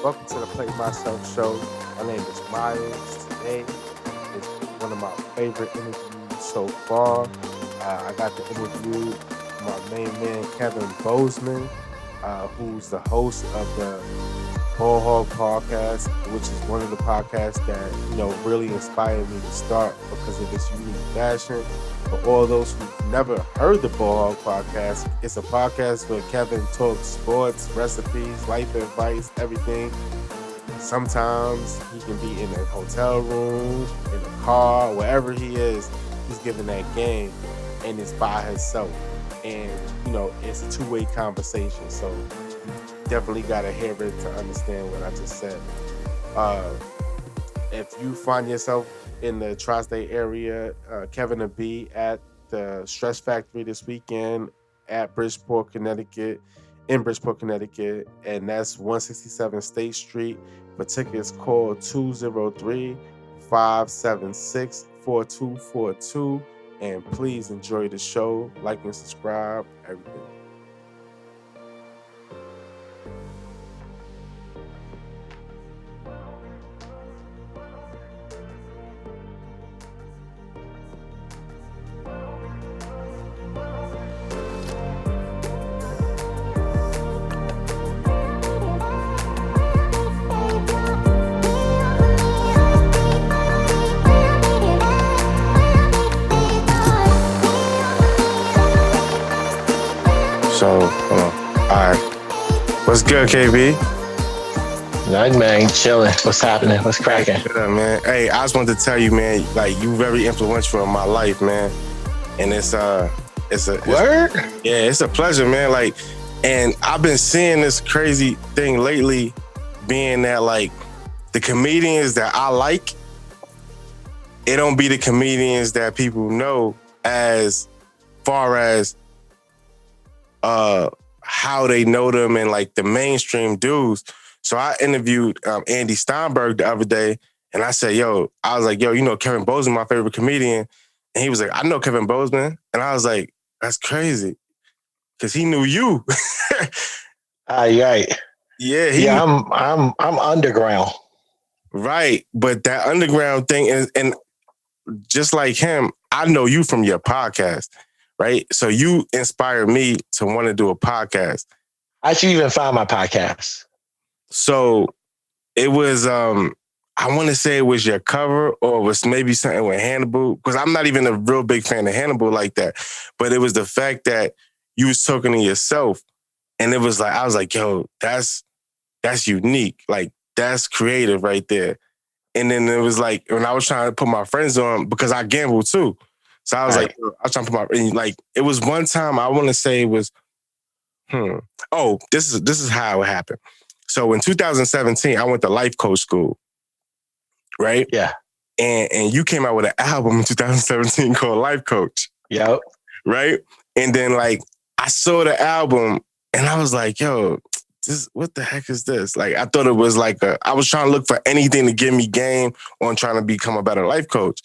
Welcome to the Play Myself show. My name is Myles. Today is one of my favorite interviews so far. I got to interview my main man, Kevin Bozeman, who's the host of the Ball Hog Podcast, which is one of the podcasts that, really inspired me to start because of its unique fashion. For all those who've never heard the Ball Hog Podcast, it's a podcast where Kevin talks sports, recipes, life advice, everything. Sometimes he can be in a hotel room, in a car, wherever he is, he's giving that game, and it's by himself. And, it's a two-way conversation, so you definitely got to hear it to understand what I just said. If you find yourself in the tri-state area, Kevin will be at the Stress Factory this weekend at Bridgeport, Connecticut, and that's 167 State Street. For tickets, call 203-576-4242, and please enjoy the show, like and subscribe, everything. What's good, KB? Nothing, man. Chilling. What's happening? What's cracking? Good, man. Hey, I just wanted to tell you, man, like, you very influential in my life, man. And it's a word? It's a pleasure, man. Like, and I've been seeing this crazy thing lately, being that, like, the comedians that I like, it don't be the comedians that people know as far as how they know them and like the mainstream dudes. So I interviewed Andy Steinberg the other day, and I said, I was like, Kevin Bozeman, my favorite comedian. And he was like, I know Kevin Bozeman. And I was like, that's crazy. Because he knew you. Right. Yeah, I'm underground. Right. But that underground thing is, and just like him, I know you from your podcast. Right. So you inspired me to want to do a podcast. How'd you even find my podcast? So it was, I want to say it was your cover, or it was maybe something with Hannibal, because I'm not even a real big fan of Hannibal like that. But it was the fact that you was talking to yourself, and it was like, I was like, that's unique. Like, that's creative right there. And then it was like, when I was trying to put my friends on, because I gamble too. So I was like, I was trying to put it was one time, I want to say it was, this is how it happened. So in 2017, I went to life coach school, right? Yeah. And you came out with an album in 2017 called Life Coach. Yep. Right? And then I saw the album and I was like, what the heck is this? Like, I thought it was I was trying to look for anything to give me game on trying to become a better life coach.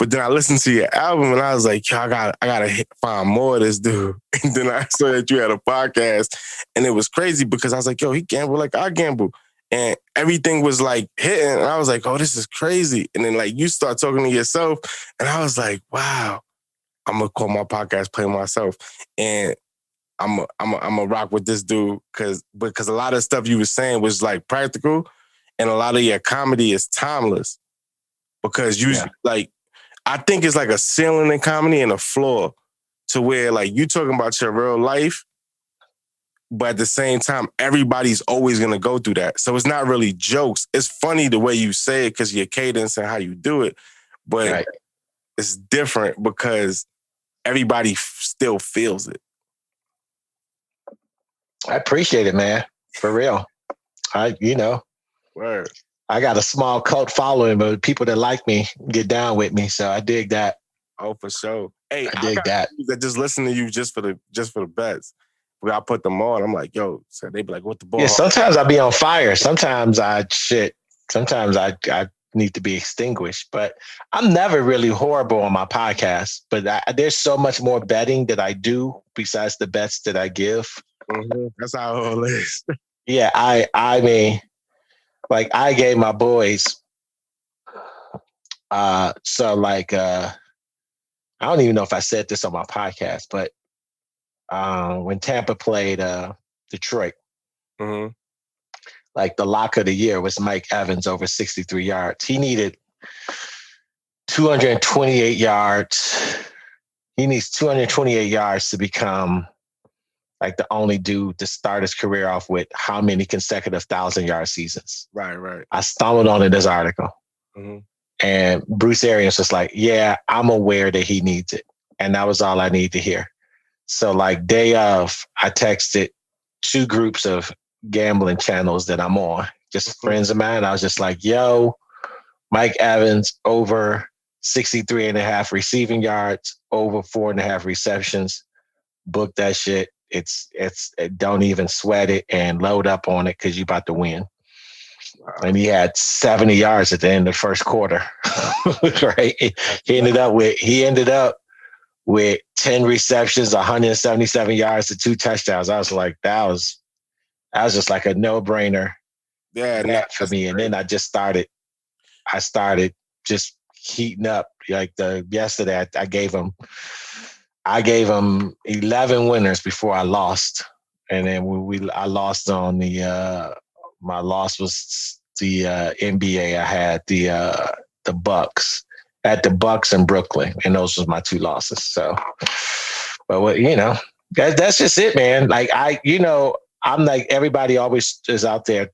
But then I listened to your album and I was like, I gotta find more of this dude. And then I saw that you had a podcast, and it was crazy because I was like, he gamble like I gamble. And everything was hitting. And I was like, this is crazy. And then you start talking to yourself, and I was like, wow, I'm gonna call my podcast Play Myself. And I'm a rock with this dude because a lot of stuff you were saying was practical, and a lot of your comedy is timeless. Because I think it's a ceiling in comedy and a floor, to where you talking about your real life, but at the same time, everybody's always going to go through that. So it's not really jokes. It's funny the way you say it because your cadence and how you do it, but it's different because everybody still feels it. I appreciate it, man. For real. Word. I got a small cult following, but people that like me get down with me. So I dig that. Oh, for sure. Hey, I dig that. That just listen to you just for the bets. When I put them on, I'm like, so they be like, what the ball? Yeah, sometimes I be on fire. Sometimes I need to be extinguished. But I'm never really horrible on my podcast. But there's so much more betting that I do besides the bets that I give. Mm-hmm. That's how it all is. Yeah, I mean, like I gave my boys, I don't even know if I said this on my podcast, but when Tampa played Detroit, Mm-hmm. like the lock of the year was Mike Evans over 63 yards. He needed 228 yards. He needs 228 yards to become like the only dude to start his career off with how many consecutive 1,000-yard seasons. Right. I stumbled onto this article. Mm-hmm. And Bruce Arians was like, yeah, I'm aware that he needs it. And that was all I need to hear. So like day of, I texted 2 groups of gambling channels that I'm on, just friends of mine. I was just like, yo, Mike Evans over 63 and a half receiving yards, over 4.5 receptions. Book that shit. Don't even sweat it and load up on it because you're about to win. Wow. And he had 70 yards at the end of the first quarter. Right? He ended up with 10 receptions, 177 yards, and 2 touchdowns. I was like, that was just like a no-brainer for me. And then I started just heating up. Like yesterday, I gave him 11 winners before I lost. And then I lost on my loss was the NBA. I had the Bucks at the Bucks in Brooklyn, and those was my 2 losses. So, but that's just it, man. Like I'm like everybody always is out there.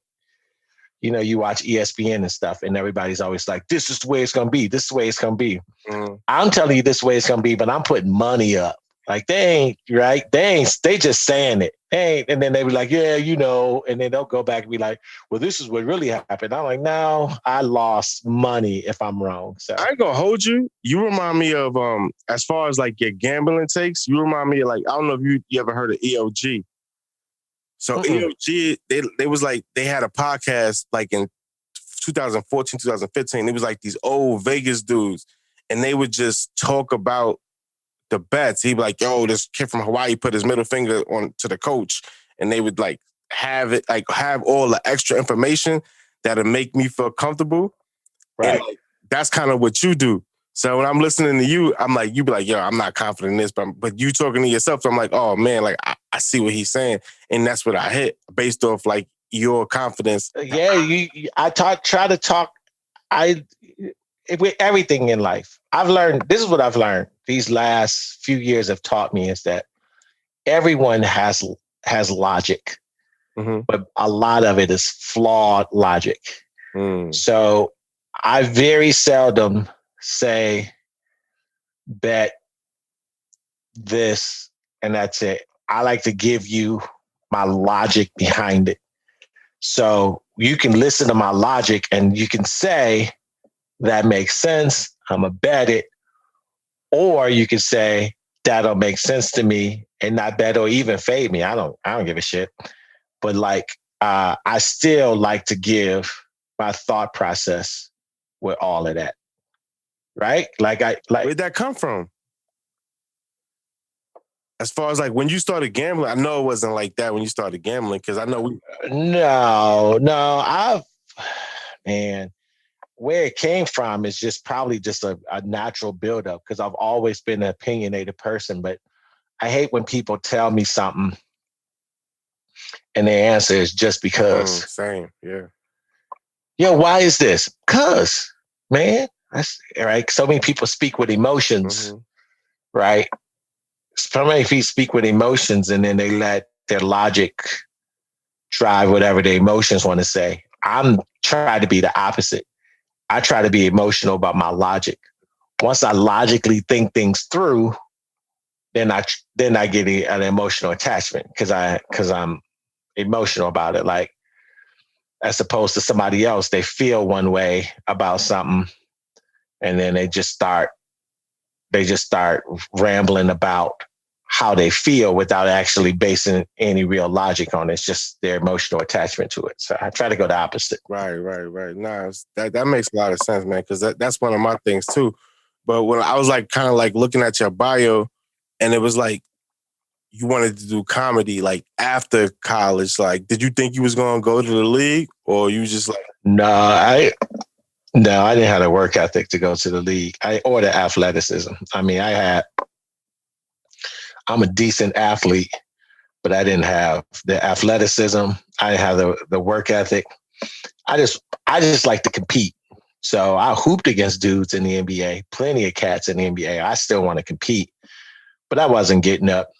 You watch ESPN and stuff, and everybody's always like, "This is the way it's gonna be. This is the way it's gonna be." Mm. I'm telling you, this is the way it's gonna be, but I'm putting money up. Like they ain't right. They just saying it. They ain't, and then they be like, yeah, and then they'll go back and be like, well, this is what really happened. I'm like, no, I lost money if I'm wrong. So I ain't gonna hold you. You remind me of as far as like your gambling takes, you remind me of like, I don't know if you ever heard of EOG. So EOG, they was like, they had a podcast like in 2014, 2015. It was like these old Vegas dudes, and they would just talk about the bets. He'd be like, yo, this kid from Hawaii put his middle finger on to the coach, and they would like have all the extra information that'll make me feel comfortable. Right. And like, that's kind of what you do. So when I'm listening to you, I'm like, you be like, yo, I'm not confident in this, but you talking to yourself. So I'm like, oh man, like I see what he's saying. And that's what I hit based off like your confidence. Yeah, try to talk. With everything in life, I've learned, this is what I've learned. These last few years have taught me is that everyone has logic, but a lot of it is flawed logic. So I very seldom say bet this and that's it. I like to give you my logic behind it. So you can listen to my logic and you can say, that makes sense, I'm going to bet it. Or you can say, that don't make sense to me and not bet or even fade me. I don't give a shit. But like, I still like to give my thought process with all of that. Right? Where'd that come from? As far as like when you started gambling, I know it wasn't like that when you started gambling because I know man, where it came from is just probably just a natural buildup because I've always been an opinionated person, but I hate when people tell me something and their answer is just because. Same, yeah. Yeah, why is this? Because, man, that's right. So many people speak with emotions, right? So many people speak with emotions and then they let their logic drive whatever their emotions want to say. I'm trying to be the opposite. I try to be emotional about my logic. Once I logically think things through, then I get an emotional attachment because I'm emotional about it. Like as opposed to somebody else, they feel one way about something, and then they just start rambling about how they feel without actually basing any real logic on it. It's just their emotional attachment to it. So I try to go the opposite. Right. Nah, that makes a lot of sense, man, because that's one of my things too. But when I was like kind of like looking at your bio, and it was like you wanted to do comedy like after college. Like, did you think you was gonna go to the league, or you just like? No, I didn't have the work ethic to go to the league. Or the athleticism. I mean, I'm a decent athlete, but I didn't have the athleticism. I didn't have the work ethic. I just like to compete. So I hooped against dudes in the NBA, plenty of cats in the NBA. I still want to compete, but I wasn't getting up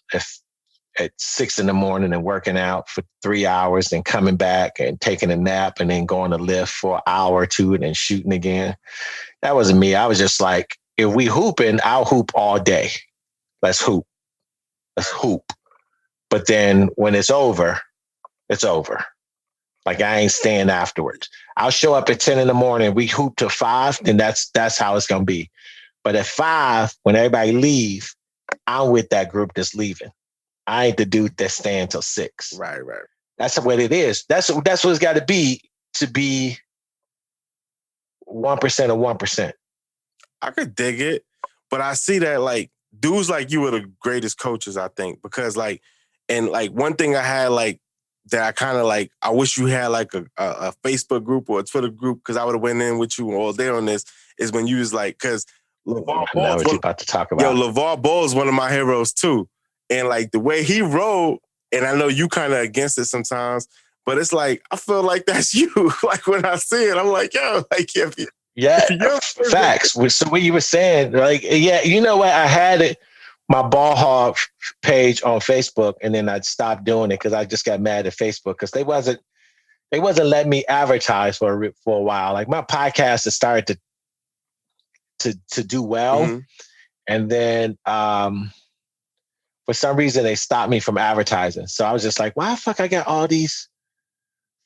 at 6 a.m. and working out for 3 hours and coming back and taking a nap and then going to lift for an hour or two and then shooting again. That wasn't me. I was just like, if we hooping, I'll hoop all day. Let's hoop. Let's hoop. But then when it's over, it's over. Like I ain't staying afterwards. I'll show up at 10 a.m. We hoop till 5, then that's how it's gonna be. But at 5, when everybody leave, I'm with that group that's leaving. I ain't the dude that's staying till 6. Right. That's what it is. That's what it's got to be 1% of 1%. I could dig it, but I see that like dudes like you are the greatest coaches, I think, because like, and like one thing I had like that I kind of like, I wish you had like a Facebook group or a Twitter group, because I would have went in with you all day on this, is when you was like, because LeVar I know what you're about to talk about. Yo, LeVar Ball is one of my heroes too. And like the way he rolled, and I know you kind of against it sometimes, but it's like, I feel like that's you. Like when I see it, I'm like, yo, like facts. So what you were saying, like, yeah, you know what? I had it, my Ball Hog page on Facebook, and then I'd stop doing it because I just got mad at Facebook because they wasn't letting me advertise for a while. Like my podcast has started to do well, Mm-hmm. and then for some reason they stopped me from advertising. So I was just like, why the fuck I got all these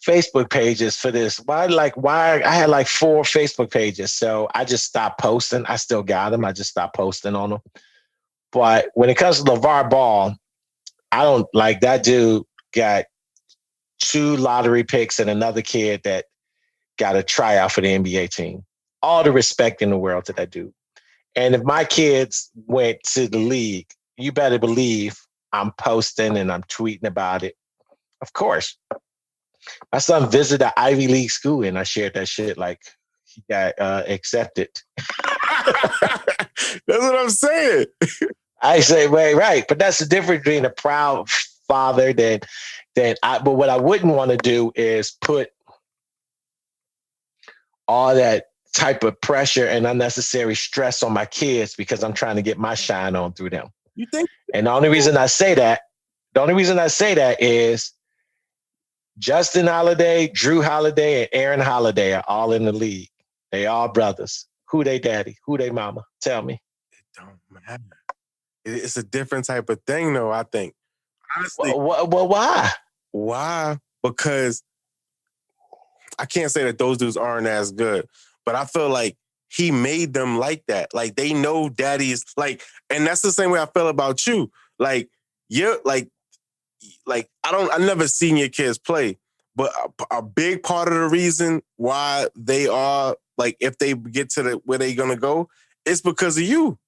Facebook pages for this? Why I had like 4 Facebook pages. So I just stopped posting. I still got them. I just stopped posting on them. But when it comes to LeVar Ball, I don't like that dude got 2 lottery picks and another kid that got a tryout for the NBA team. All the respect in the world to that dude. And if my kids went to the league, you better believe I'm posting and I'm tweeting about it. Of course. My son visited an Ivy League school and I shared that shit like he got accepted. That's what I'm saying. I say, wait, right. But that's the difference between a proud father but what I wouldn't want to do is put all that type of pressure and unnecessary stress on my kids because I'm trying to get my shine on through them. You think? And the only reason I say that is Justin Holiday, Drew Holiday, and Aaron Holiday are all in the league. They all brothers. Who they daddy? Who they mama? Tell me. It don't matter. It's a different type of thing, though, I think. Honestly. Well, why? Why? Because I can't say that those dudes aren't as good, but I feel like he made them like that. Like they know daddy is like, and that's the same way I feel about you. Like you're like I never seen your kids play, but a big part of the reason why they are like, if they get to where they gonna go, it's because of you.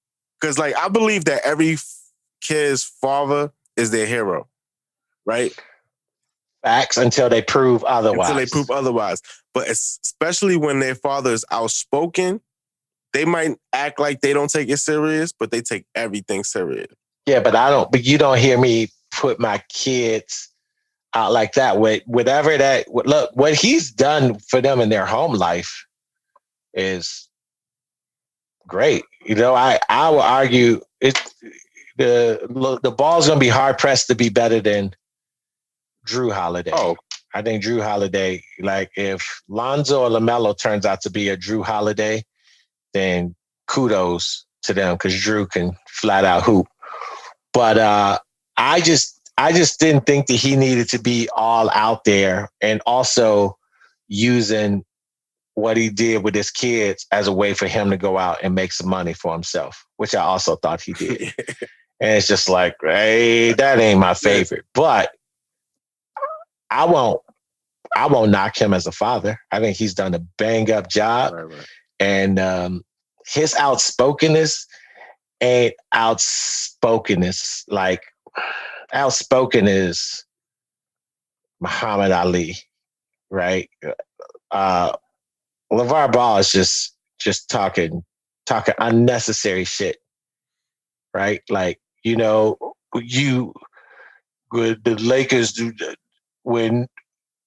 Because like I believe that every kid's father is their hero, right? Facts until they prove otherwise. But especially when their father is outspoken, they might act like they don't take it serious, but they take everything serious. Yeah, but you don't hear me put my kids out like that. What he's done for them in their home life is great. You know, I will argue the ball's gonna be hard pressed to be better than Drew Holiday. Oh, I think Drew Holiday, like if Lonzo or LaMelo turns out to be a Drew Holiday, then kudos to them because Drew can flat out hoop. But I just didn't think that he needed to be all out there and also using what he did with his kids as a way for him to go out and make some money for himself, which I also thought he did. And it's just like, hey, that ain't my favorite. But I won't knock him as a father. I think he's done a bang up job. Right. And his outspokenness ain't outspokenness. Like, outspoken as Muhammad Ali, right? Uh, LeVar Ball is just talking unnecessary shit, right? Like, you with the Lakers when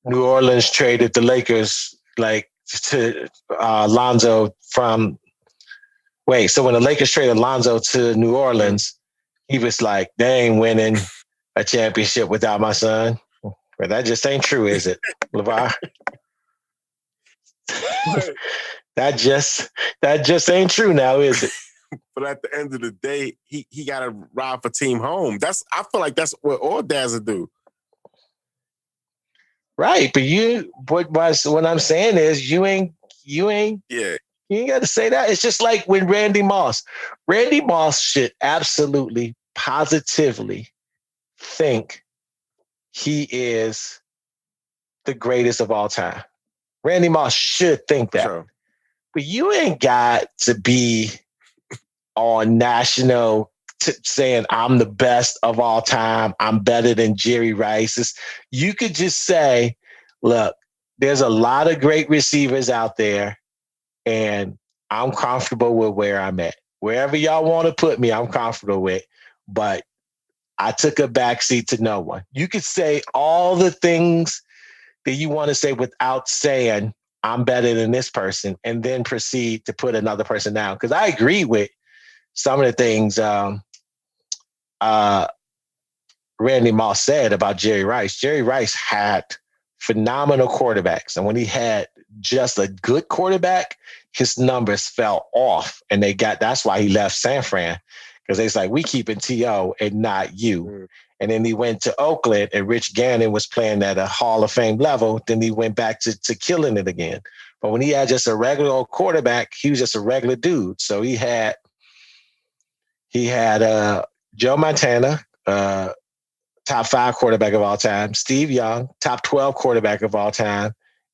New Orleans traded the Lakers like to Lonzo from so when the Lakers traded Lonzo to New Orleans, he was like, they ain't winning a championship without my son. But that just ain't true, is it, LeVar? But, that just ain't true now, is it? but at the end of the day, he got to ride for team home. I feel like that's what all dads would do. Right, but what I'm saying is you ain't Yeah. you ain't got to say that. It's just like when Randy Moss should absolutely positively think he is the greatest of all time. Randy Moss should think that. Sure. But you ain't got to be on national saying I'm the best of all time. I'm better than Jerry Rice. You could just say, look, there's a lot of great receivers out there, and I'm comfortable with where I'm at. Wherever y'all want to put me, I'm comfortable with. But I took a backseat to no one. You could say all the things that you want to say without saying I'm better than this person, and then proceed to put another person down. Because I agree with some of the things Randy Moss said about Jerry Rice. Jerry Rice had phenomenal quarterbacks, and when he had just a good quarterback, his numbers fell off, and that's why he left San Fran, because it's like, we keeping T.O. and not you. Mm. And then he went to Oakland, and Rich Gannon was playing at a Hall of Fame level. Then he went back to killing it again. But when he had just a regular old quarterback, he was just a regular dude. So he had Joe Montana, top 5 quarterback of all time, Steve Young, top 12 quarterback of all time,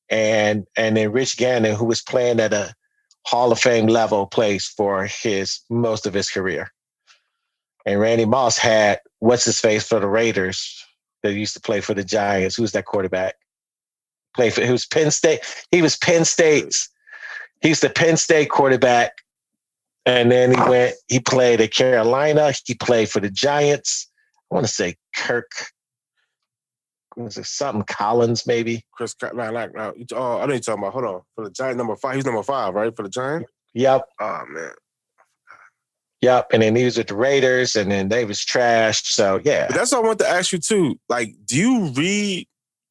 and then Rich Gannon, who was playing at a Hall of Fame level place for most of his career. And Randy Moss had what's his face for the Raiders that used to play for the Giants. Who's that quarterback? He was Penn State. He was Penn State's. He's the Penn State quarterback. And then he played at Carolina. He played for the Giants. I want to say Kirk. Was it something Collins, maybe? Chris, I know you're talking about. Hold on. For the Giant, number 5. He's number 5, right? For the Giant? Yep. Oh, man. Yep. And then he was with the Raiders, and then they was trashed. So, yeah. But that's what I want to ask you, too. Like, do you read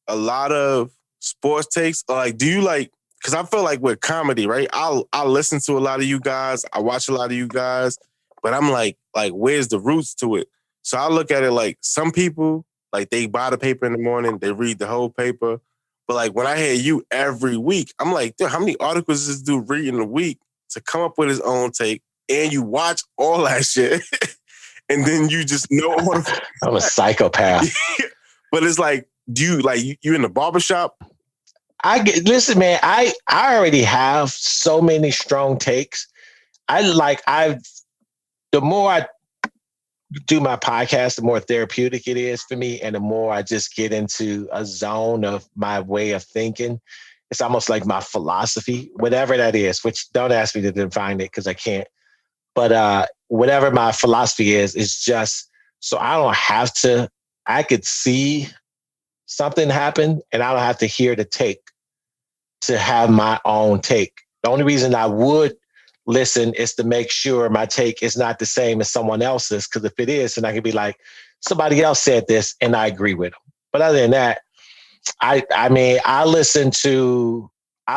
a lot of sports takes? Or, like, do you, like, because I feel like with comedy, right? I'll listen to a lot of you guys. I watch a lot of you guys. But I'm like, where's the roots to it? So I look at it like some people, like, they buy the paper in the morning, they read the whole paper. But, like, when I hear you every week, I'm like, dude, how many articles does this dude read in a week to come up with his own take? And you watch all that shit. And then you just know all the... I'm a psychopath. But it's like, do you, like, you in the barbershop? Listen, man, I already have so many strong takes. The more I do my podcast, the more therapeutic it is for me, and the more I just get into a zone of my way of thinking. It's almost like my philosophy, whatever that is, which don't ask me to define it because I can't. But whatever my philosophy is just so I don't have to, I could see something happen and I don't have to hear the take to have my own take. The only reason I would listen is to make sure my take is not the same as someone else's. Because if it is, then I can be like, somebody else said this and I agree with them. But other than that, I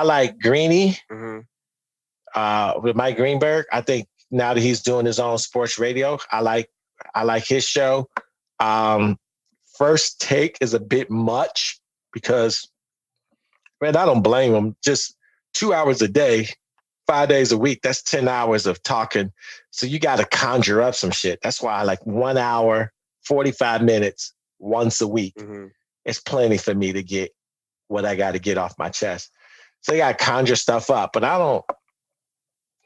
like Greeny with Mike Greenberg. I think now that he's doing his own sports radio, I like his show. First Take is a bit much because, man, I don't blame him. Just 2 hours a day, 5 days a week, that's 10 hours of talking. So you got to conjure up some shit. That's why I like 1 hour, 45 minutes once a week. Mm-hmm. It's plenty for me to get what I got to get off my chest. So you got to conjure stuff up. But I don't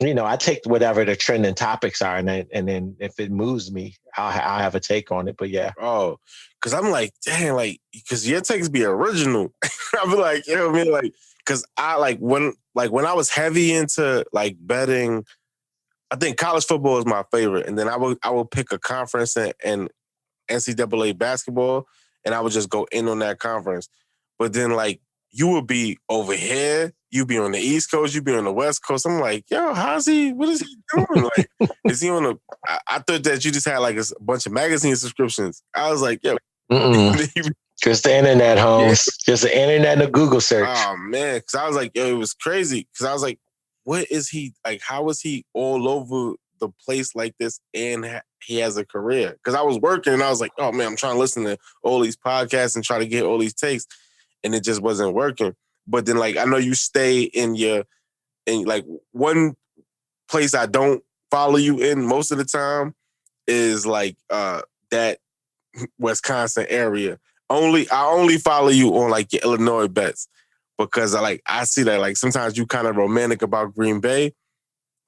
I take whatever the trending topics are, and then if it moves me, I'll have a take on it. But yeah, Oh, because I'm like, dang, like, because your takes be original. I be like, you know what I mean? Like, because I when I was heavy into like betting, I think college football is my favorite, and then I would pick a conference and NCAA basketball, and I would just go in on that conference. But then like you would be over here, you be on the East Coast, you be on the West Coast. I'm like, yo, how's he? What is he doing? Like, is he on a? I thought that you just had like a bunch of magazine subscriptions. I was like, yo, just the internet, yeah. Holmes. Just the internet and a Google search. Oh man, because I was like, yo, it was crazy. Because I was like, what is he like? How is he all over the place like this? And he has a career. Because I was working and I was like, oh man, I'm trying to listen to all these podcasts and try to get all these takes, and it just wasn't working. But then, like, I know you stay in like one place I don't follow you in most of the time is like that Wisconsin area. I only follow you on like your Illinois bets because I see that like sometimes you kind of romantic about Green Bay,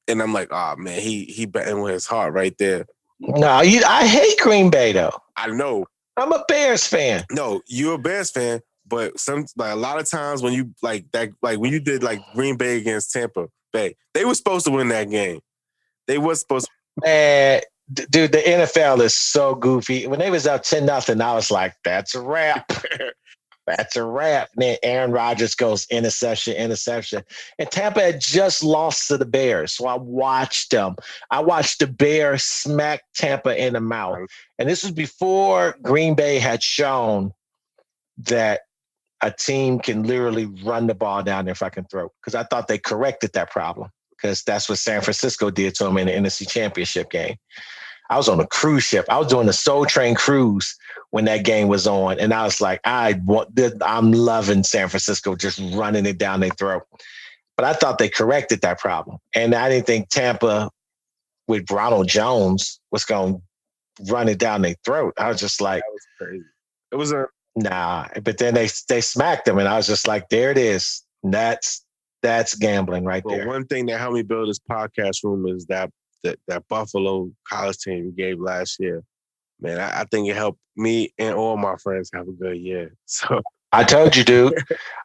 and I'm like, oh man, he betting with his heart right there. No, I hate Green Bay though. I know. I'm a Bears fan. No, you're a Bears fan, but a lot of times when you like that, like when you did like Green Bay against Tampa Bay, they were supposed to win that game. They were supposed to. Man, dude, the NFL is so goofy. When they was up 10-0, I was like, that's a wrap. That's a wrap. And then Aaron Rodgers goes interception. And Tampa had just lost to the Bears. So I watched them. I watched the Bears smack Tampa in the mouth. And this was before Green Bay had shown that a team can literally run the ball down their fucking throat. Because I thought they corrected that problem. Because that's what San Francisco did to them in the NFC Championship game. I was on a cruise ship. I was doing the Soul Train cruise when that game was on. And I was like, I'm loving San Francisco just running it down their throat. But I thought they corrected that problem. And I didn't think Tampa with Ronald Jones was going to run it down their throat. I was just like, that was crazy. It was nah. But then they smacked them. And I was just like, there it is. That's gambling right there. One thing that helped me build this podcast room is that Buffalo college team we gave last year. Man, I think it helped me and all my friends have a good year. So I told you, dude.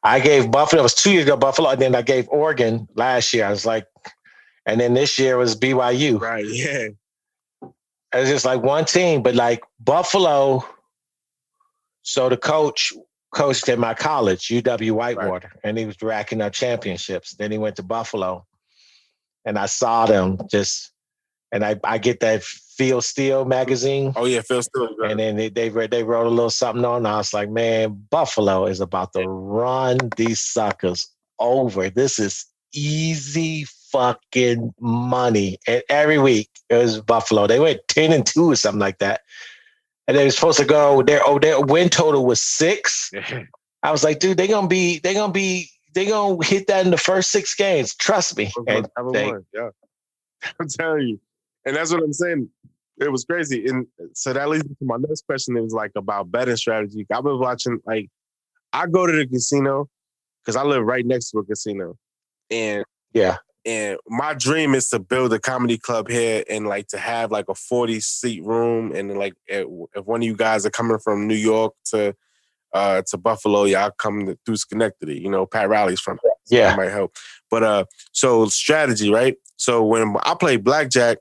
I gave Buffalo. It was 2 years ago, Buffalo, and then I gave Oregon last year. I was like, and then this year was BYU. Right, yeah. It was just like one team, but like Buffalo. So the coach coached at my college, UW Whitewater, right. And he was racking up championships. Then he went to Buffalo, and I saw them just. And I get that Phil Steele magazine. Oh yeah, Phil Steele. Right. And then they wrote a little something on. And I was like, man, Buffalo is about to run these suckers over. This is easy fucking money. And every week it was Buffalo. They went 10-2 or something like that. And they were supposed to go. Their win total was 6. I was like, dude, they're gonna hit that in the first 6 games. Trust me. And yeah, I'm telling you. And that's what I'm saying. It was crazy. And so that leads me to my next question. It was like about betting strategy. I've been watching, like, I go to the casino because I live right next to a casino. And yeah. And my dream is to build a comedy club here and like to have like a 40-seat room. And like if one of you guys are coming from New York to Buffalo, y'all come through Schenectady. You know, Pat Riley's from here, so that might help. But so strategy, right? So when I play blackjack,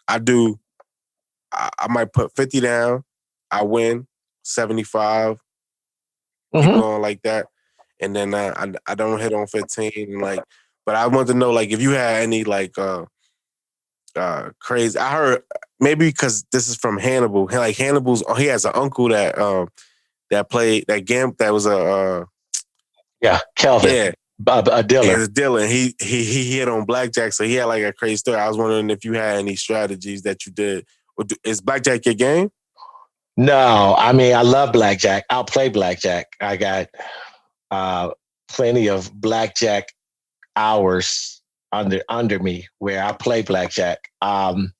I might put 50 down, I win 75, keep going like that, and then I don't hit on 15, and like. But I want to know, like, if you had any like crazy. I heard maybe because this is from Hannibal. Like Hannibal's, he has an uncle that played that game. That was Kelvin. Yeah. A dealer. Yeah, a dealer. And he hit on blackjack, so he had like a crazy story. I was wondering if you had any strategies that you did. Is blackjack your game? No, I mean I love blackjack. I'll play blackjack. I got plenty of blackjack hours under me where I play blackjack. I'm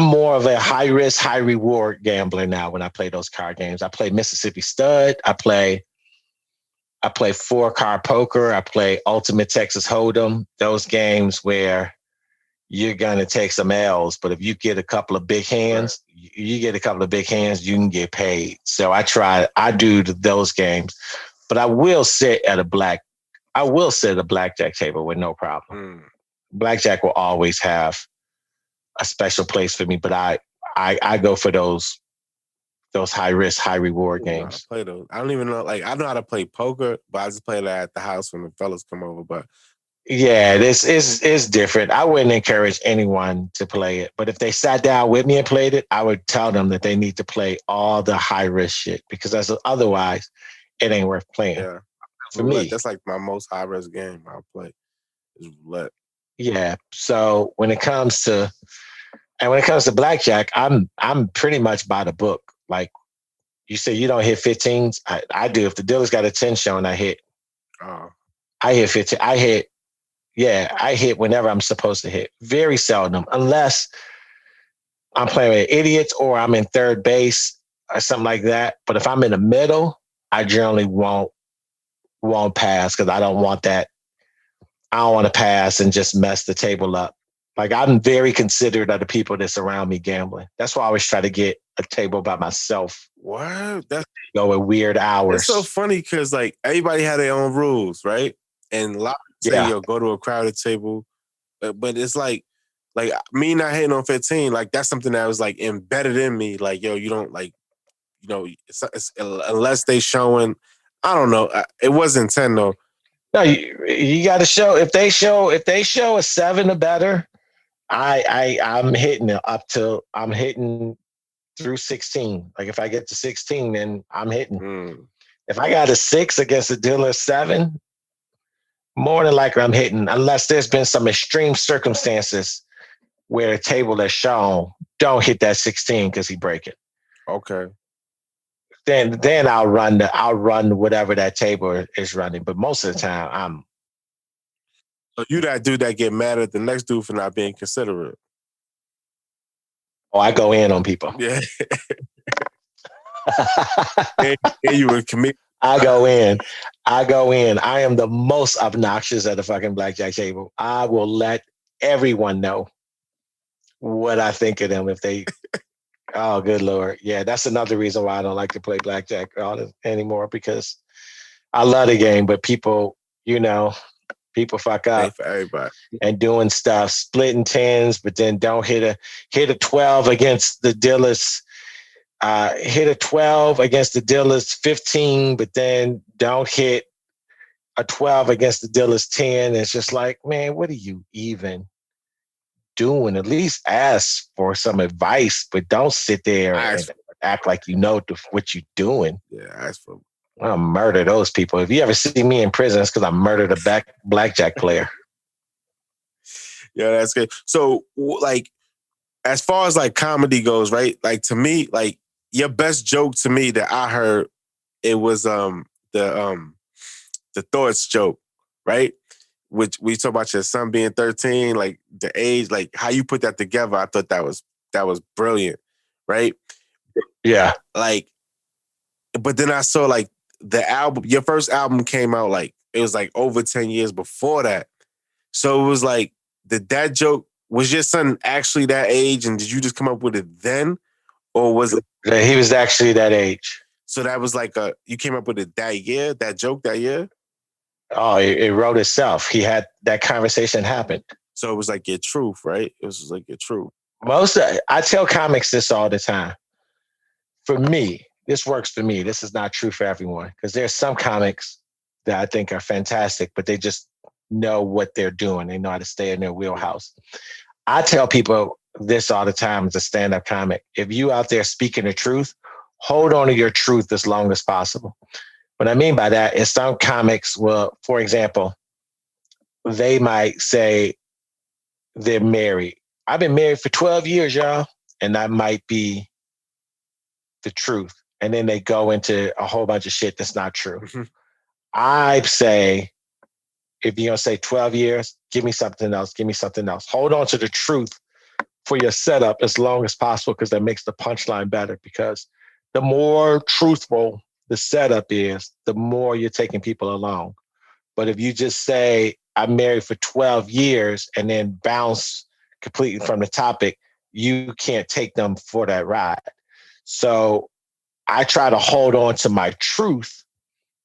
more of a high risk, high reward gambler now when I play those card games. I play Mississippi Stud. I play I play 4-card poker. I play Ultimate Texas Hold'em. Those games where you're gonna take some L's, but if you get a couple of big hands, you get a couple of big hands, you can get paid. So I do those games, but I will sit at a blackjack table with no problem. Blackjack will always have a special place for me, but I go for those high risk, high reward games. I play those. I don't even know. Like I know how to play poker, but I just play that at the house when the fellas come over. But yeah, this is different. I wouldn't encourage anyone to play it, but if they sat down with me and played it, I would tell them that they need to play all the high risk shit because otherwise, it ain't worth playing. Yeah, for me, that's like my most high risk game I play is roulette. Yeah. So when it comes to blackjack, I'm pretty much by the book. Like you say, you don't hit 15s. I do. If the dealer's got a 10 showing, I hit. Oh. I hit 15. I hit whenever I'm supposed to hit. Very seldom, unless I'm playing with idiots or I'm in third base or something like that. But if I'm in the middle, I generally won't pass because I don't want that. I don't want to pass and just mess the table up. Like I'm very considerate of the people that surround me gambling. That's why I always try to get a table by myself. What? That's go at weird hours. It's so funny because like everybody had their own rules, right? And a lot of say, yo, go to a crowded table. But it's like me not hitting on 15, like that's something that was like embedded in me. Like, yo, you don't like, you know, it's, unless they showing, I don't know. It wasn't 10 though. No, you got to show. If they show a 7 or better, I'm hitting it up to I'm hitting through 16. Like if I get to 16, then I'm hitting. If I got a 6 against a dealer 7, more than likely I'm hitting, unless there's been some extreme circumstances where a table is shown, don't hit that 16 because he break it. Okay. Then I'll run whatever that table is running. But most of the time I'm. So you that dude that get mad at the next dude for not being considerate. Oh, I go in on people. Yeah. and you would commit. I go in. I am the most obnoxious at the fucking blackjack table. I will let everyone know what I think of them if they. Oh, good Lord. Yeah, that's another reason why I don't like to play blackjack anymore because I love the game, but people fuck up for everybody. And doing stuff, splitting 10s, but then don't hit a 12 against the dealers. Hit a 12 against the dealer's 15, but then don't hit a 12 against the dealer's 10. It's just like, man, what are you even doing? At least ask for some advice, but don't sit there and act like you know what you're doing. Yeah, ask for. I'll murder those people. If you ever see me in prison, it's because I murdered a blackjack player. Yeah, that's good. So, like, as far as like comedy goes, right? Like to me, like your best joke to me that I heard, it was the thoughts joke, right? Which we talk about your son being 13, like the age, like how you put that together. I thought that was brilliant, right? Yeah. Like, but then I saw like the album, your first album came out like it was like over 10 years before that. So it was like, did that joke, was your son actually that age and did you just come up with it then? Or was it? He was actually that age. So that was like you came up with it that year, that joke that year? Oh, it wrote itself. He had that conversation happened. So it was like your truth, right? It was like your truth. I tell comics this all the time. For me, this works for me. This is not true for everyone because there's some comics that I think are fantastic, but they just know what they're doing. They know how to stay in their wheelhouse. I tell people this all the time as a stand-up comic. If you out there speaking the truth, hold on to your truth as long as possible. What I mean by that is some comics will, for example, they might say they're married. I've been married for 12 years, y'all. And that might be the truth. And then they go into a whole bunch of shit that's not true. Mm-hmm. I say, if you're going to say 12 years, give me something else. Give me something else. Hold on to the truth for your setup as long as possible because that makes the punchline better. Because the more truthful the setup is, the more you're taking people along. But if you just say, I'm married for 12 years and then bounce completely from the topic, you can't take them for that ride. So I try to hold on to my truth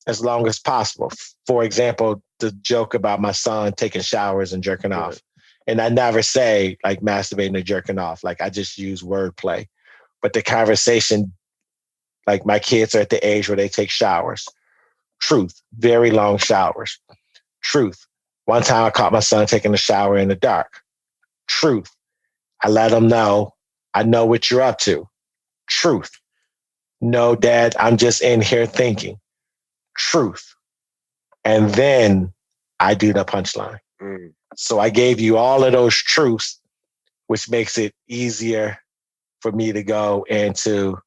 as long as possible. For example, the joke about my son taking showers and jerking off. And I never say like masturbating or jerking off. Like I just use wordplay. But the conversation, like my kids are at the age where they take showers. Truth, very long showers. Truth. One time I caught my son taking a shower in the dark. Truth. I let him know, I know what you're up to. Truth. No, Dad, I'm just in here thinking. Truth. And then I do the punchline. So I gave you all of those truths, which makes it easier for me to go into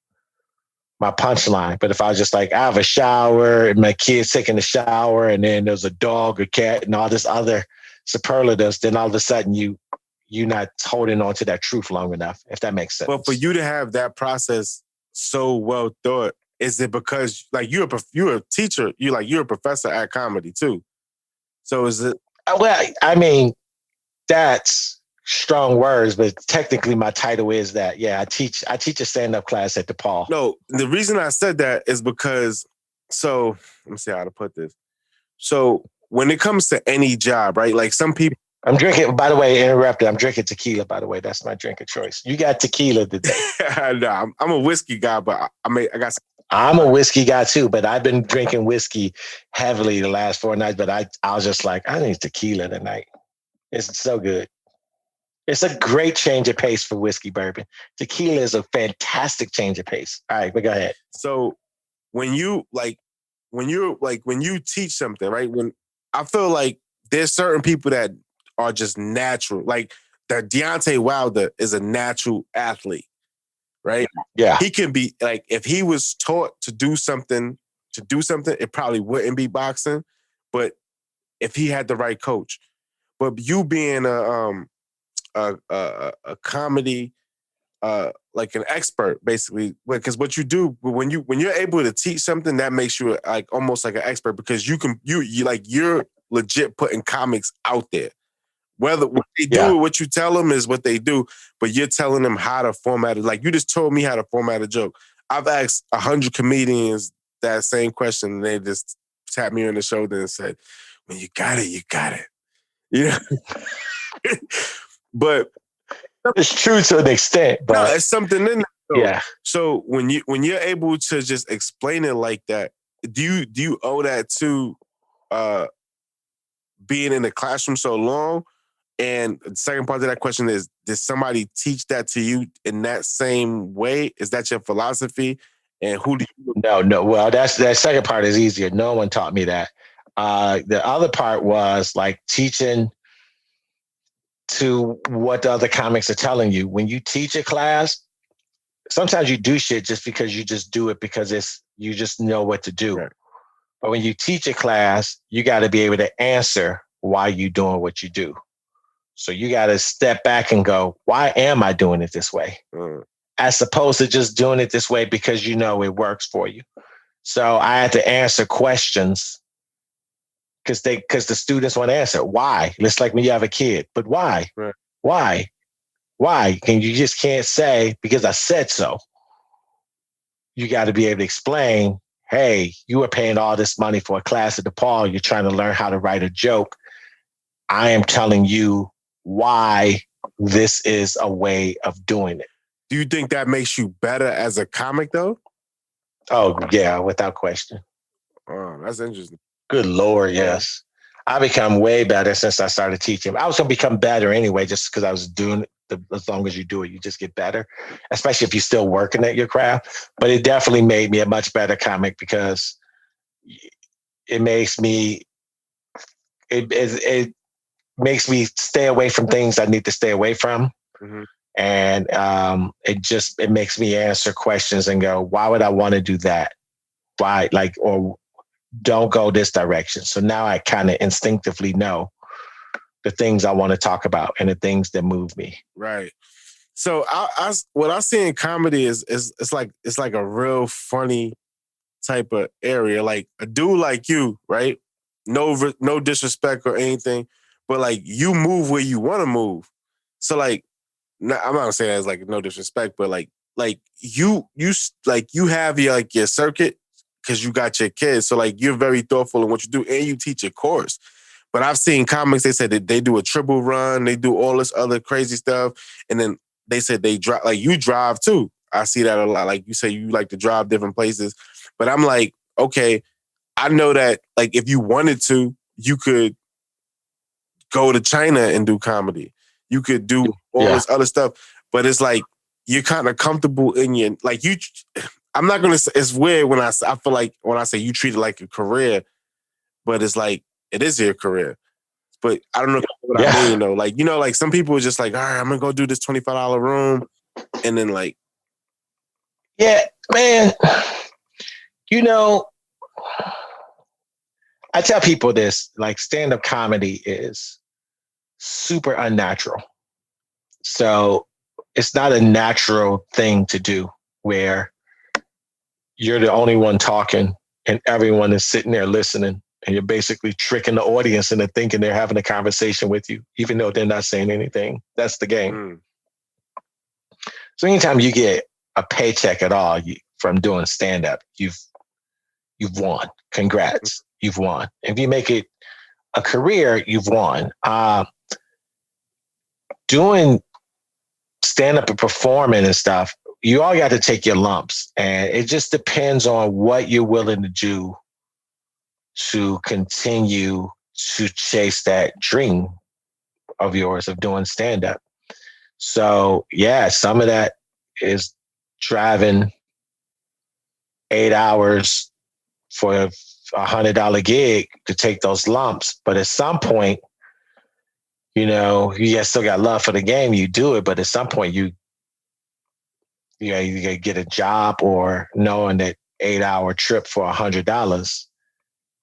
my punchline. But if I was just like, I have a shower and my kid's taking a shower and then there's a dog or cat and all this other superlatives, then all of a sudden you're not holding on to that truth long enough, if that makes sense. But for you to have that process so well thought, is it because like you're a teacher, you're a professor at comedy too? So is it? Well, I mean, that's strong words, but technically my title is that. Yeah, I teach a stand-up class at DePaul. No, the reason I said that is because, so let me see how to put this. So when it comes to any job, right? Like some people. I'm drinking, by the way, interrupted. I'm drinking tequila, by the way. That's my drink of choice. You got tequila today. No, I'm a whiskey guy, but I got some. I'm a whiskey guy too, but I've been drinking whiskey heavily the last 4 nights, but I was just like, I need tequila tonight. It's so good. It's a great change of pace for whiskey bourbon. Tequila is a fantastic change of pace. All right, but go ahead. So when you teach something, right? When I feel like there's certain people that are just natural. Like that Deontay Wilder is a natural athlete, right? Yeah. He can be like, if he was taught to do something, it probably wouldn't be boxing. But if he had the right coach. But you being a comedy, like an expert, basically, because what you do when you're able to teach something, that makes you like almost like an expert because you're legit putting comics out there. Whether what they do or what you tell them is what they do, but you're telling them how to format it. Like you just told me how to format a joke. I've asked 100 comedians that same question, and they just tapped me on the shoulder and said, "When you got it, you got it." You know, but it's true to an extent. But no, it's something in there. Though. Yeah. So when you're able to just explain it like that, do you owe that to being in the classroom so long? And the second part of that question is, did somebody teach that to you in that same way? Is that your philosophy? And who do you... No. Well, that second part is easier. No one taught me that. The other part was like teaching to what the other comics are telling you. When you teach a class, sometimes you do shit just because you just do it because you just know what to do. Right. But when you teach a class, you got to be able to answer why you're doing what you do. So you got to step back and go, why am I doing it this way? As opposed to just doing it this way because you know it works for you. So I had to answer questions because the students want to answer. Why? It's like when you have a kid, but why? Right. Why? And you just can't say, because I said so. You got to be able to explain, hey, you were paying all this money for a class at DePaul. You're trying to learn how to write a joke. I am telling you why this is a way of doing it. Do you think that makes you better as a comic, though? Oh, yeah, without question. Oh, that's interesting. Good Lord, yes. I become way better since I started teaching. I was going to become better anyway, just because I was doing it. As long as you do it, you just get better, especially if you're still working at your craft. But it definitely made me a much better comic because it makes me it makes me stay away from things I need to stay away from. Mm-hmm. And it makes me answer questions and go, why would I want to do that? Why? Or don't go this direction. So now I kind of instinctively know the things I want to talk about and the things that move me. Right. So what I see in comedy is it's like a real funny type of area. Like a dude like you, right? No disrespect or anything, but like you move where you want to move. So like, I'm not saying as like no disrespect, but like you have your circuit because you got your kids. So like you're very thoughtful in what you do, and you teach a course. But I've seen comics, they said that they do a triple run, they do all this other crazy stuff. And then they said they drive, like you drive too. I see that a lot. Like you say you like to drive different places. But I'm like, okay, I know that like if you wanted to, you could go to China and do comedy. You could do all this other stuff. But it's like, you're kind of comfortable in your, like you, I'm not going to say, it's weird when I feel like when I say you treat it like a career, but it's like, it is your career. But I don't know what I mean, though. Like, like some people are just like, all right, I'm going to go do this $25 room. And then like. Yeah, man. I tell people this, like stand-up comedy is super unnatural. So it's not a natural thing to do where you're the only one talking and everyone is sitting there listening. And you're basically tricking the audience into thinking they're having a conversation with you, even though they're not saying anything. That's the game. So anytime you get a paycheck at all from doing stand-up, you've won. Congrats. You've won. If you make it a career, you've won. Doing stand-up and performing and stuff, you all got to take your lumps. And it just depends on what you're willing to do to continue to chase that dream of yours of doing stand-up. So yeah, some of that is driving 8 hours for a $100 gig to take those lumps. But at some point, you still got love for the game, you do it. But at some point you gotta get a job, or knowing that 8-hour trip for $100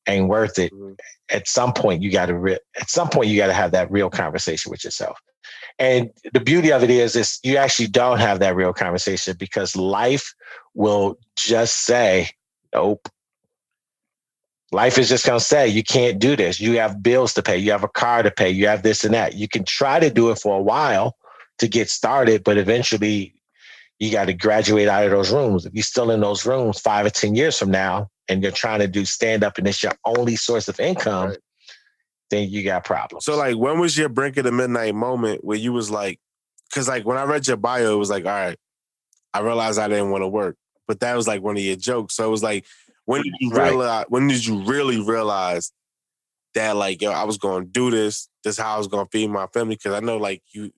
ain't worth it. At some point you gotta have that real conversation with yourself. And the beauty of it is you actually don't have that real conversation, because life will just say, nope. Life is just going to say, you can't do this. You have bills to pay. You have a car to pay. You have this and that. You can try to do it for a while to get started, but eventually you got to graduate out of those rooms. If you're still in those rooms 5 or 10 years from now, and you're trying to do stand-up and it's your only source of income, then you got problems. So like, when was your brink of the midnight moment where you was like, because like when I read your bio, it was like, all right, I realized I didn't want to work, but that was like one of your jokes. So it was like, when did you realize? When did you really realize that like, yo, I was going to do this? This is how I was going to feed my family? Because I know like you.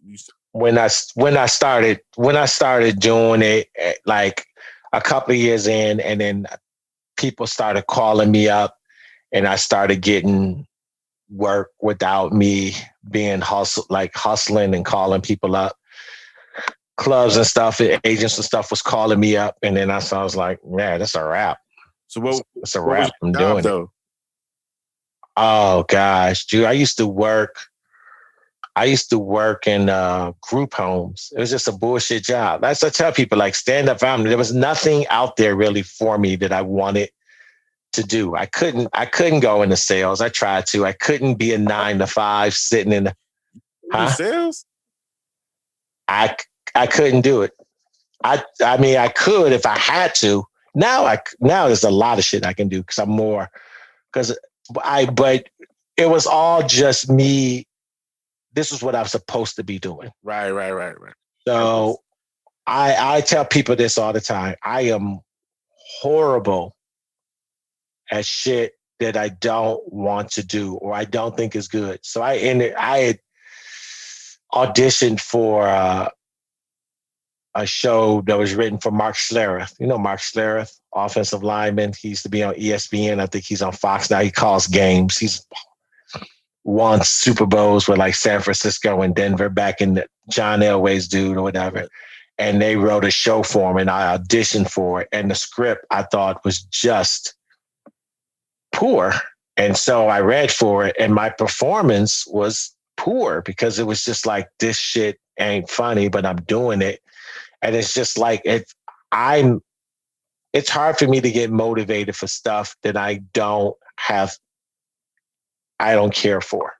When I started doing it, like a couple of years in, and then people started calling me up, and I started getting work without me being hustling and calling people up. Clubs and stuff, agents and stuff was calling me up, and then I was like, man, that's a wrap. So it's a wrap. I'm doing though? it. Oh gosh, dude, I used to work in group homes. It was just a bullshit job. That's what I tell people, like stand-up family. There was nothing out there really for me that I wanted to do. I couldn't go into sales. I tried to. I couldn't be a 9 to 5 sitting in the sales. I couldn't do it. I mean, I could if I had to. Now there's a lot of shit I can do but it was all just me. This is what I was supposed to be doing. Right. So I tell people this all the time. I am horrible at shit that I don't want to do or I don't think is good. So I had auditioned for a show that was written for Mark Schlereth. You know Mark Schlereth, offensive lineman. He used to be on ESPN. I think he's on Fox now. He calls games. He's won Super Bowls with like San Francisco and Denver back in the John Elway's dude or whatever. And they wrote a show for him, and I auditioned for it. And the script I thought was just poor. And so I read for it, and my performance was poor because it was just like, this shit ain't funny, but I'm doing it. And it's just like, it's hard for me to get motivated for stuff that I don't care for.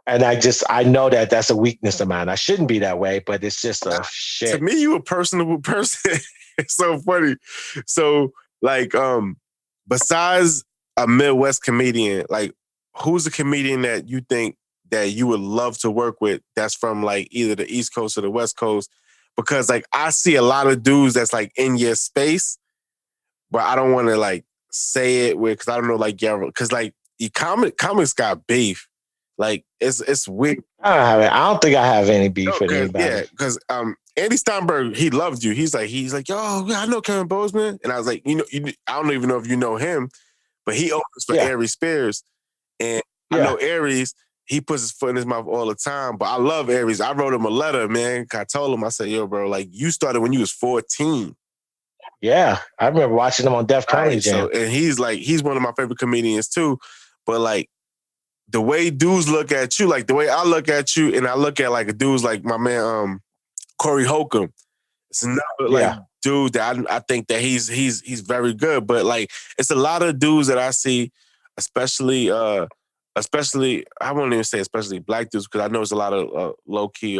And I know that that's a weakness of mine. I shouldn't be that way, but it's just a To shit. me, you a personable person. It's so funny. So, like, besides a Midwest comedian, like, who's a comedian that you think that you would love to work with that's from like either the East Coast or the West Coast? Because like I see a lot of dudes that's like in your space, but I don't want to like say it with because I don't know like yeah, because like comics got beef. Like it's weird. I don't think I have any beef with Cause anybody. yeah, because Andy Steinberg, he loved you. He's like, yo, I know Kevin Bozeman, and I was like, I don't even know if you know him, but he opens for Yeah. Aries Spears, and I Yeah. know Aries. He puts his foot in his mouth all the time, but I love Aries. I wrote him a letter, man. I told him, I said, yo, bro, like you started when you was 14. Yeah. I remember watching him on Def Comedy Right. Jam. So, and he's one of my favorite comedians too. But like the way dudes look at you, like the way I look at you, and I look at like dudes like my man Corey Holcomb. It's another like Yeah. dude that I think that he's very good. But like it's a lot of dudes that I see, especially I won't even say especially black dudes because I know it's a lot of low key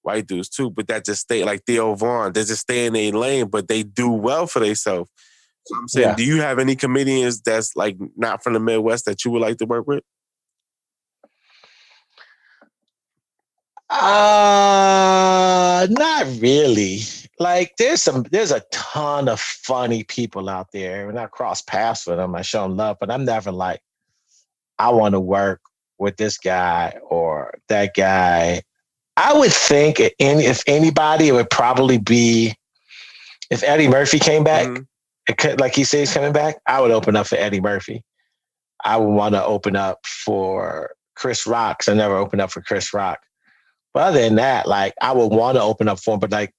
white dudes too. But that just stay like Theo Vaughn. They just stay in their lane, but they do well for themselves. So I'm saying, Yeah. do you have any comedians that's like not from the Midwest that you would like to work with? Not really. Like there's a ton of funny people out there, and I cross paths with them. I show them love, but I'm never like, I want to work with this guy or that guy. I would think if anybody, it would probably be if Eddie Murphy came back. Mm-hmm. Like he says, he's coming back. I would open up for Eddie Murphy. I would want to open up for Chris Rock. 'Cause I never opened up for Chris Rock. But other than that, like I would want to open up for him, but like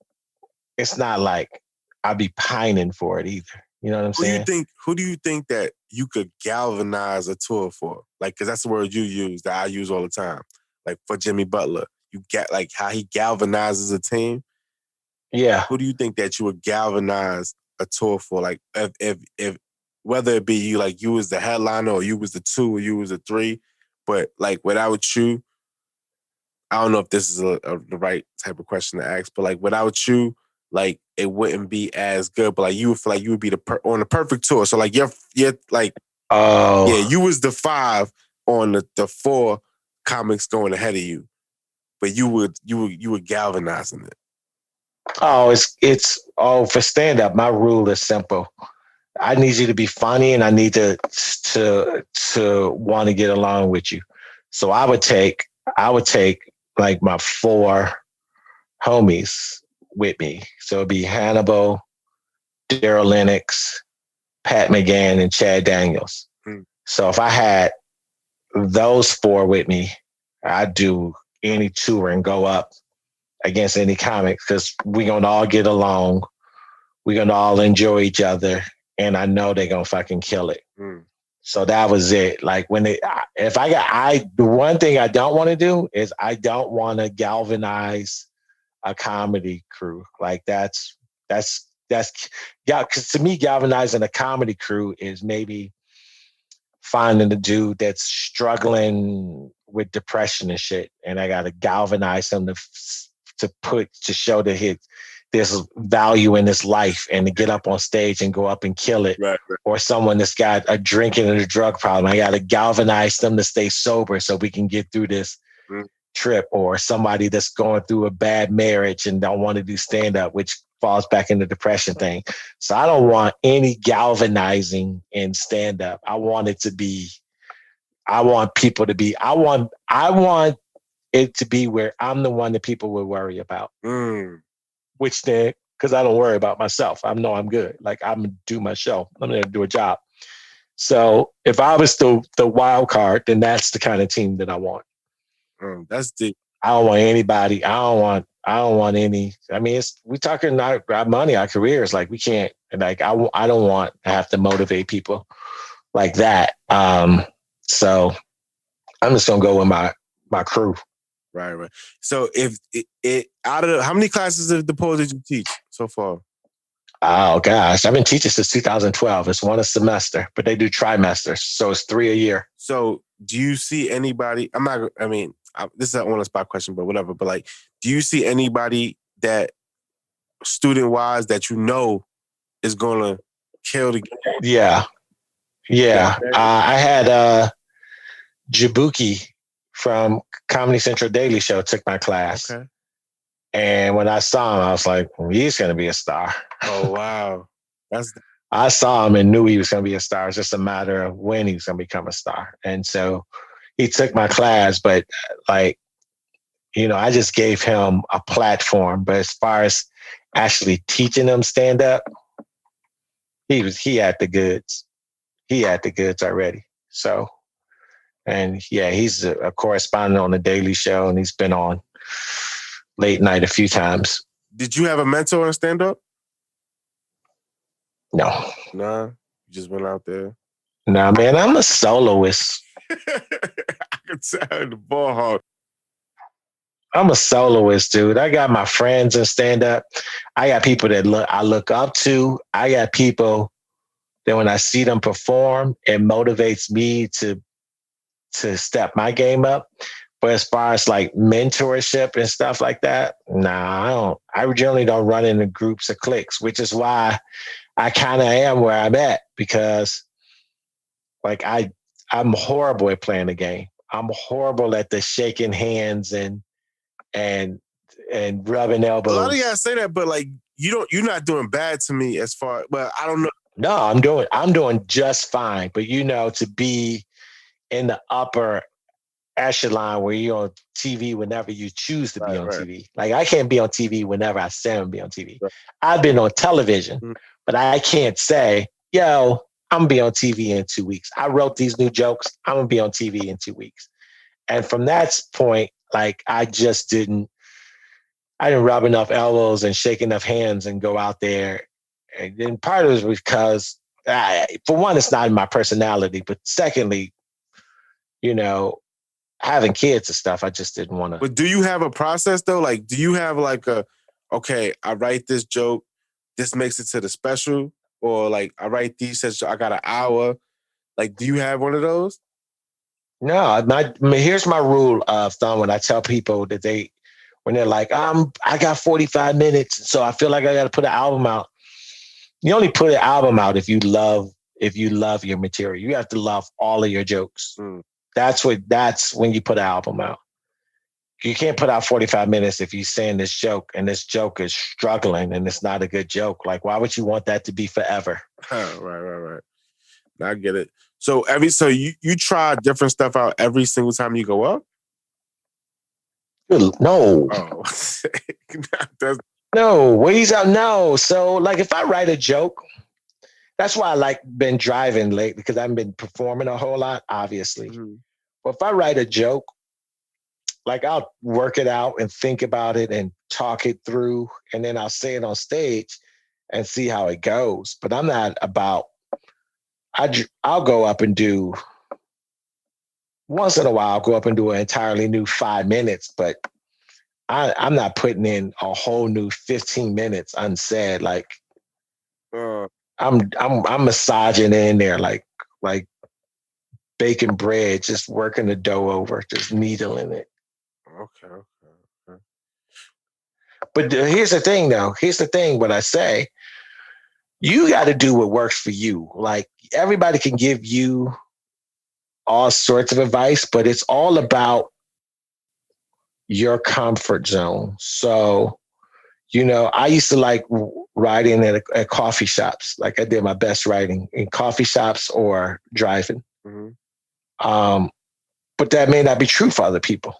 it's not like I'd be pining for it either. You know what I'm saying? Who do you think that you could galvanize a tour for? Like, because that's the word you use that I use all the time. Like for Jimmy Butler, you get like how he galvanizes a team. Yeah. Who do you think that you would galvanize a tour for? Like if whether it be you was the headliner or you was the 2 or you was the 3, but like without you, I don't know if this is the right type of question to ask, but like without you, like it wouldn't be as good. But like you would feel like you would be on the perfect tour. So like you're like you was the 5 on the 4 comics going ahead of you, but you would galvanizing it. Oh, it's for stand up. My rule is simple. I need you to be funny, and I need to want to get along with you. So I would take like my 4 homies with me. So it'd be Hannibal, Daryl Lennox, Pat McGann, and Chad Daniels. So if I had those 4 with me, I'd do any tour and go up against any comics because we're going to all get along. We're going to all enjoy each other. And I know they're going to fucking kill it. So that was it. Like the one thing I don't want to do is I don't want to galvanize a comedy crew. Like that's yeah. Because to me, galvanizing a comedy crew is maybe finding a dude that's struggling with depression and shit, and I got to galvanize him to show that there's value in his life and to get up on stage and go up and kill it. Right. Or someone that's got a drinking and a drug problem. I got to galvanize them to stay sober so we can get through this trip. Or somebody that's going through a bad marriage and don't want to do stand up, which falls back in the depression thing. So I don't want any galvanizing in stand up. I want it to be I want it to be where I'm the one that people will worry about. Which then, because I don't worry about myself. I know I'm good. Like I'm gonna do my show. I'm gonna do a job. So if I was the wild card, then that's the kind of team that I want. That's deep. I don't want anybody. I don't want any. I mean, we're talking our money, our careers. Like we can't. Like I don't want to have to motivate people like that. So I'm just gonna go with my crew. Right. So if it out of how many classes of the pole did you teach so far? Oh gosh, I've been teaching since 2012. It's one a semester, but they do trimesters, so it's 3 a year. So, do you see anybody? I'm not. I mean, this is an on the spot question, but whatever. But like, do you see anybody that student wise that you know is gonna kill the game? Yeah, yeah. I had Jabuki from Comedy Central Daily Show took my class. Okay. And when I saw him, I was like, he's going to be a star. Oh, wow. I saw him and knew he was going to be a star. It's just a matter of when he was going to become a star. And so he took my class, but like, I just gave him a platform. But as far as actually teaching him stand up, he had the goods. He had the goods already. So, and yeah, he's a correspondent on the Daily Show, and he's been on late night a few times. Did you have a mentor in stand up? No. Nah, you just went out there. Nah, man, I'm a soloist. I could tell the Ball Hog. I'm a soloist, dude. I got my friends in stand up. I got people that I look up to. I got people that when I see them perform, it motivates me to step my game up. But as far as like mentorship and stuff like that, nah, I don't. I generally don't run into groups or cliques, which is why I kind of am where I'm at, because like I'm horrible at playing the game. I'm horrible at the shaking hands and rubbing elbows. A lot of you guys say that, but like you're not doing bad to me as far. But I don't know. No, I'm doing just fine. But to be in the upper echelon where you're on TV whenever you choose to be on TV. Like I can't be on TV whenever I say I'm gonna be on TV. Right. I've been on television, but I can't say, yo, I'm gonna be on TV in 2 weeks. I wrote these new jokes. I'm gonna be on TV in 2 weeks. And from that point, like I didn't rub enough elbows and shake enough hands and go out there. And then part of it was because, for one, it's not in my personality. But secondly, having kids and stuff, I just didn't want to. But do you have a process though? Like, do you have like okay, I write this joke, this makes it to the special, or like I write these sets, I got an hour. Like, do you have one of those? No, here's my rule of thumb when I tell people that when they're like, I got 45 minutes, so I feel like I got to put an album out. You only put an album out if you love your material. You have to love all of your jokes. That's when you put an album out. You can't put out 45 minutes if you're saying this joke and this joke is struggling and it's not a good joke. Like, why would you want that to be forever? Right. I get it. So you try different stuff out every single time you go up? No. Oh. No, ways out. No. So like if I write a joke, that's why I like been driving late, because I haven't been performing a whole lot, obviously. Mm-hmm. But if I write a joke, like I'll work it out and think about it and talk it through, and then I'll say it on stage and see how it goes. But I'm not about, I'll go up and do, once in a while, I'll go up and do an entirely new 5 minutes, but I'm not putting in a whole new 15 minutes unsaid. Like I'm massaging in there like baking bread, just working the dough over, just needling it. Okay. But here's the thing, though. Here's the thing. What I say, you got to do what works for you. Like everybody can give you all sorts of advice, but it's all about your comfort zone. So, I used to like writing at coffee shops. Like I did my best writing in coffee shops or driving. Mm-hmm. But that may not be true for other people.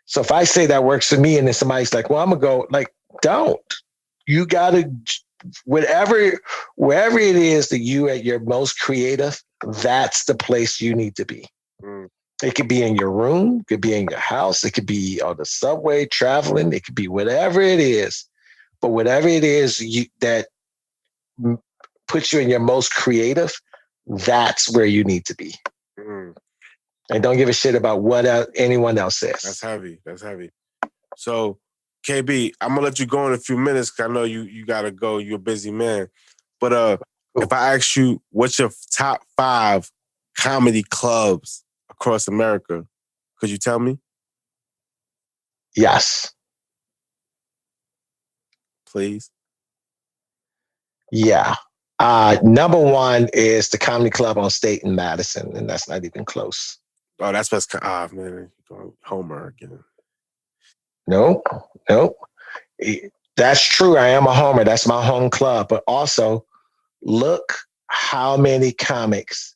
So if I say that works for me and then somebody's like, well, I'm going to go, like, don't. You got to, wherever it is that you at your most creative, that's the place you need to be. Mm. It could be in your room, it could be in your house, it could be on the subway, traveling, it could be whatever it is. But whatever it is that puts you in your most creative, that's where you need to be. Mm. And don't give a shit about what anyone else says. That's heavy. So KB, I'm gonna let you go in a few minutes because I know you gotta go. You're a busy man. But if I ask you what's your top 5 comedy clubs across America, could you tell me, Yes. please? Yeah. Number one is the Comedy Club on State in Madison, and that's not even close. Oh, that's what's man, you're going Homer again. Nope. Nope. That's true. I am a homer. That's my home club. But also, look how many comics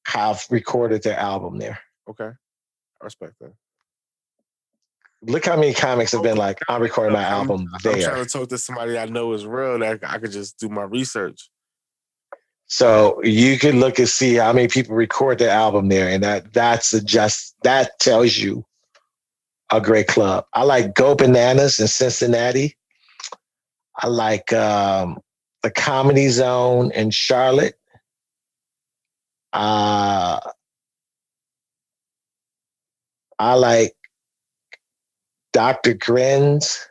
have recorded their album there. Okay, I respect that. Look how many comics have been like, I'm recording my I'm album trying there. to talk to somebody I know is real that I could just do my research. So you can look and see how many people record their album there, and that tells you a great club. I like Go Bananas in Cincinnati. I like the Comedy Zone in Charlotte. I like Dr. Grins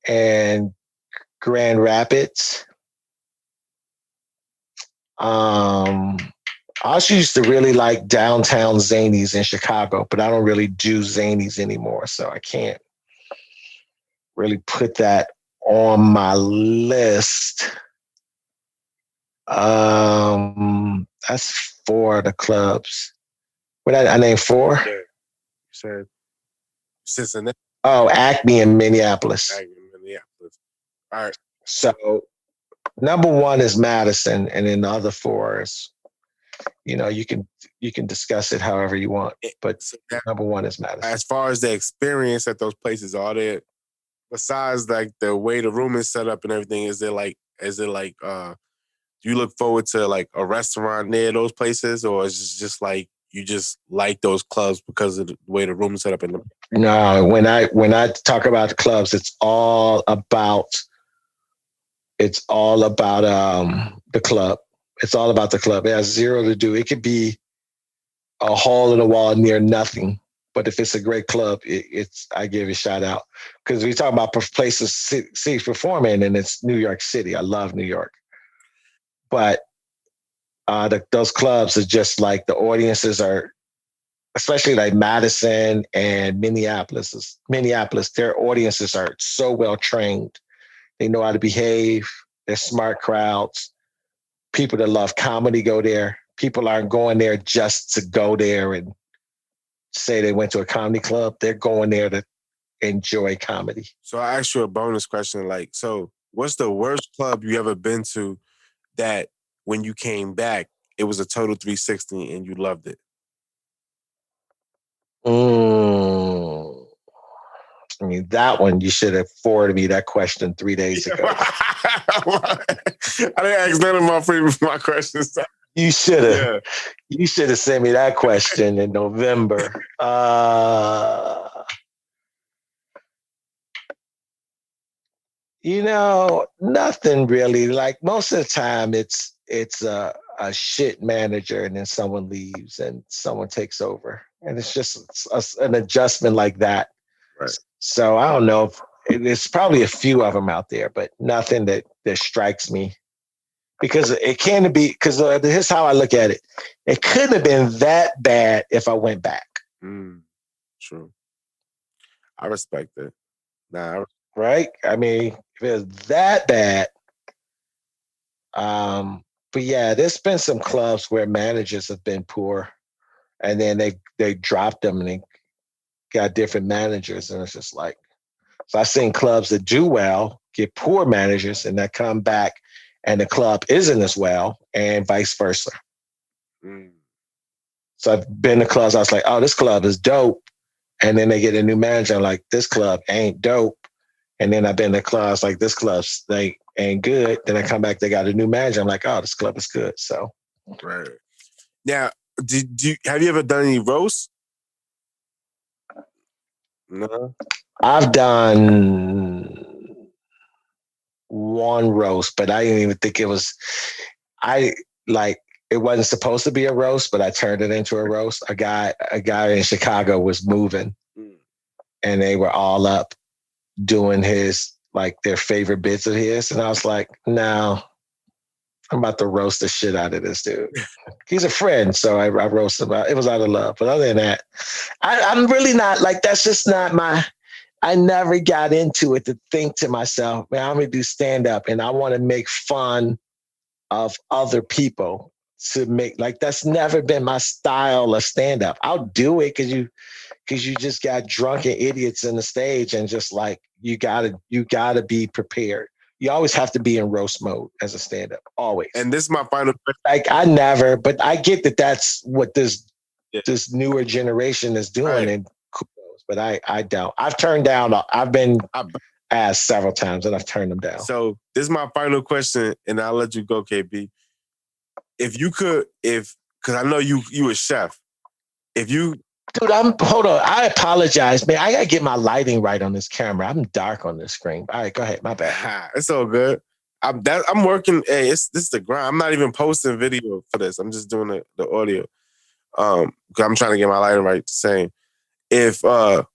and Grand Rapids. I also used to really like downtown Zanies in Chicago, but I don't really do Zanies anymore, so I can't really put that on my list. That's 4 of the clubs. What I named 4? Yeah, you said Cincinnati. Oh, Acme in Minneapolis. Minneapolis. All right. So number 1 is Madison, and then the other 4 is, you can discuss it however you want, but So number 1 is Madison. as far as the experience at those places, are there, besides like the way the room is set up and everything, is it like do you look forward to like a restaurant near those places, or is it just like you just like those clubs because of the way the room is set up? No, when I talk about the clubs, it's all about the club. It's all about the club. It has zero to do. It could be a hole in the wall near nothing, but if it's a great club, I give it a shout out, because we talk about places cities performing, and it's New York City. I love New York, but those clubs are just like, the audiences are, especially like Madison and Minneapolis. Their audiences are so well trained. They know how to behave. They're smart crowds. People that love comedy go there. People aren't going there just to go there and say they went to a comedy club. They're going there to enjoy comedy. So I asked you a bonus question, like, so what's the worst club you ever been to that when you came back, it was a total 360 and you loved it? I mean, that one, you should have forwarded me that question 3 days ago. I didn't ask none of my questions. You should have. Yeah. You should have sent me that question in November. Nothing really. Like, most of the time, it's a shit manager, and then someone leaves and someone takes over, and it's just an adjustment like that. Right. So I don't know. There's probably a few of them out there, but nothing that strikes me. Because it can be, because here's how I look at it. It couldn't have been that bad if I went back. True. I respect it. Right? I mean, if it was that bad. But yeah, there's been some clubs where managers have been poor, and then they dropped them and they got different managers, and it's just like, so I've seen clubs that do well get poor managers, and that come back and the club isn't as well, and vice versa. So I've been to clubs, I was like, oh, this club is dope. And then they get a new manager, I'm like, this club ain't dope. And then I've been to clubs like, this club's they ain't good. Then I come back, they got a new manager. I'm like, oh, this club is good. So, right. Now, have you ever done any roasts? No. I've done one roast, but I didn't even think it was. It wasn't supposed to be a roast, but I turned it into a roast. A guy in Chicago was moving, and they were all up doing their favorite bits of his. And I was like, no, I'm about to roast the shit out of this dude. He's a friend, so I roast him out. It was out of love. But other than that, I'm really not like, that's just not I never got into it to think to myself, man, I'm going to do stand up and I want to make fun of other people to make, like, that's never been my style of stand up. I'll do it because you just got drunken idiots in the stage and just like, you gotta be prepared. You always have to be in roast mode as a stand-up, always. And this is my final question. Like I never, but I get that that's what this newer generation is doing, right. And kudos, but I don't. I've turned down. I've been asked several times, and I've turned them down. So this is my final question, and I'll let you go, KB. If you could, because I know you a chef, if you. Dude, hold on. I apologize, man. I gotta get my lighting right on this camera. I'm dark on this screen. All right, go ahead. My bad. It's all good. I'm working. Hey, this is the grind. I'm not even posting video for this. I'm just doing the audio. Because I'm trying to get my lighting right. Saying if because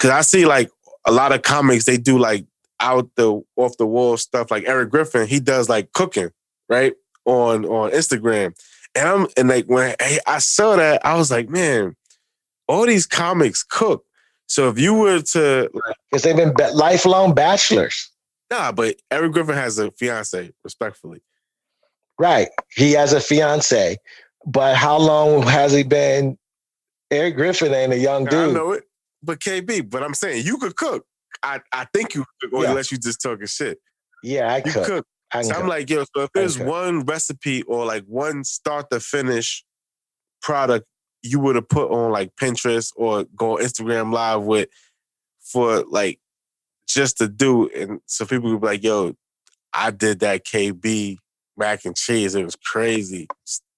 I see like a lot of comics, they do like off the wall stuff. Like Eric Griffin, he does like cooking right on Instagram, and like when I saw that, I was like, man. All these comics cook. So if you were to... Because they've been lifelong bachelors. Nah, but Eric Griffin has a fiance, respectfully. Right. He has a fiance. But how long has he been... Eric Griffin ain't a young dude. I know it. But KB, but I'm saying you could cook. I think you could, or unless you just talking shit. Yeah, I cook. So I'm like, yo, so if there's one recipe or like one start to finish product you would have put on like Pinterest or go on Instagram Live with for like just to do, and so people would be like, yo, I did that KB mac and cheese. It was crazy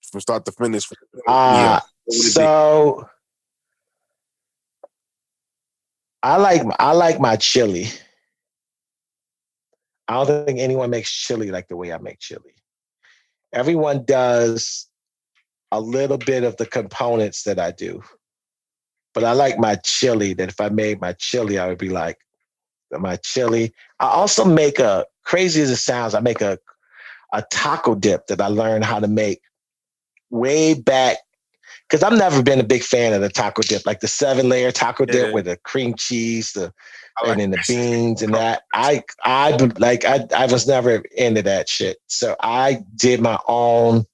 from start to finish. So I like my chili. I don't think anyone makes chili like the way I make chili. Everyone does a little bit of the components that I do. But I like my chili, that if I made my chili, I would be like, my chili. I also make crazy as it sounds, I make a taco dip that I learned how to make way back. Because I've never been a big fan of the taco dip, like the 7-layer taco dip with the cream cheese, and then the beans and that. I was never into that shit. So I did my own